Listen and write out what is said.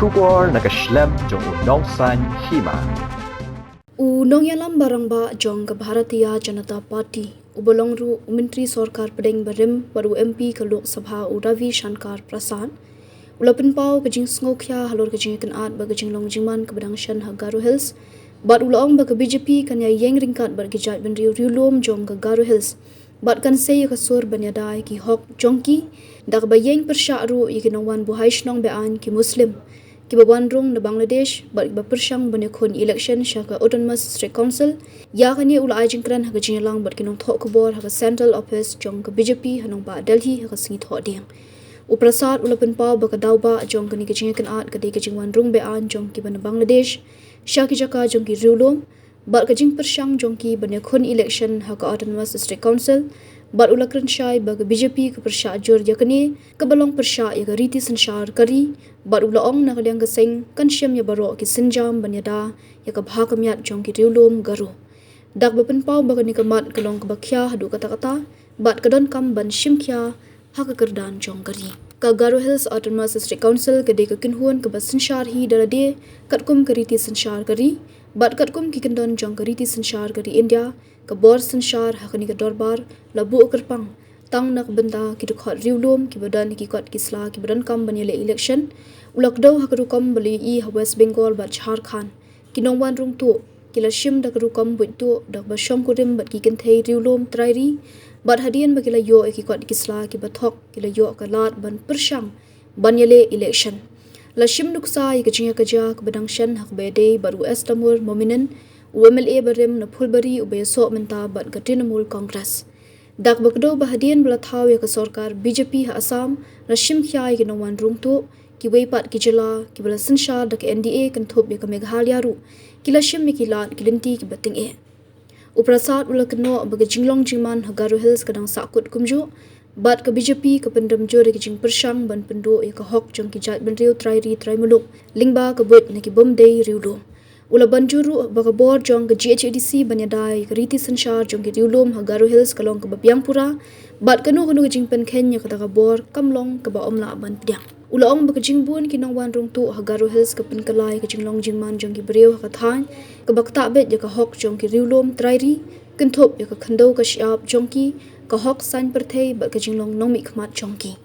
Shubor nakaslem jong unong san Hima. Unong yalam barangba jong ke Bharatiya Janata Party ubolongru Myntri Sorkar Pdeng Barim baru MP ke Lok Sabha Ravi Shankar Prasad ulapin pau ke jing sngokhya halor ke jing kenat ba ke jing long jingman ke Badang Shan Ghadc Hills bat ulong ba ke BJP kan ya yeng ringkat bar ke jat ben Riewlum jong ke Ghadc Hills bat kan se ke sur banyadai ki hok jongki dak ba Jingpyrshang ru ikinongwan buhaish nong bean ki Muslim ki babandrung na Bangladesh bat Jingpyrshang Ïakhun Ilekshon shaka Autonomous District Council Ïakhun ula ajingkran ha jinlang bat kinong thok kubor ha Central Office jong ke BJP hanong ba Delhi ha singi thok ding uprasad ulapin pau ba ka dauba jong ke ni ke jingan at ke de ke jingwan rung bean jong ki ban Bangladesh shaki jaka jong ki Riewlum bat ke Jingpyrshang jong ki ban Ïakhun Ilekshon ha Autonomous District Council bat ulakran shai ba ke BJP ke persha jor yakni ke balong persha ya ke riti sanshar kari bat ulaong na kalyang keseng kan syam ya baro ki sinjam banyada ya ke bhakamyat jong ki Riewlum garu dak bapen pau ba ni kamat kelong ke bakhya hadu kata-kata bat kedon kam ban shimkhya ha ke kerdan jong kari ka Ghadc Hills Autonomous District Council ke de ke kinhuan ke basinshar hi dalade katkum ke riti sanshar kari bat katkum ki kendon jong ke riti sanshar kari India ke bor sanshar ha ni ke dorbar labu kerpang tang nak benda ki dekat Riewlum ki badan ki kot kisla ki badan kam banile election ulak do ha kam bali I ha West Bengal bat Jharkhand ki nongwan rung tu ki la shim dak kam buit tu dak ba shom kurim bat ki kenthei Riewlum trairi bat hadian ba ki la yo ki kot kisla ki bathok ki la yo ka lat ban Pynrem banile election la shim nuksa ki jinga ka ja ka badang shan hak bede baru estamur mominen UMLA Barim na Phulbari ubay so menta bat ka Trinamool Congress dak bakdo bahadian bala thaw ya ka Sorkar BJP ha Assam na shim khyai ki nongwan rung tu ki weipat ki jila ki bala sanshar dak NDA kan thop ya ka Meghalaya ru ki la shim ki lat ki linti ki bating e uprasad ula kno bag jinglong jingman ha Ghadc Hills kadang sakut kumju bat ka BJP ka Pynrem jore ki Jingpyrshang ban pendo ya ka hok jong ki jat ben riu trairi traimuluk lingba ka bot na ki bom dei Riewlum ula banjuru baka bor jong ke GHADC banyadai ke riti sanshar jong ke Riewlum ha Ghadc Hills kalong ke Babiangpura bat kanu ke jingpen kenya ke daga bor kamlong ke ba omla ban Pdeng ula ong baka jingbun ki nongwan rung tu ha Ghadc Hills ke penkalai ke jinglong jingman jong ki breu ha thang ke bakta bet ya ke hok jong ki Riewlum trairi kenthop ya ke khando ka syap jong ki hok san perthei bat ke jinglong nomi khmat jong ki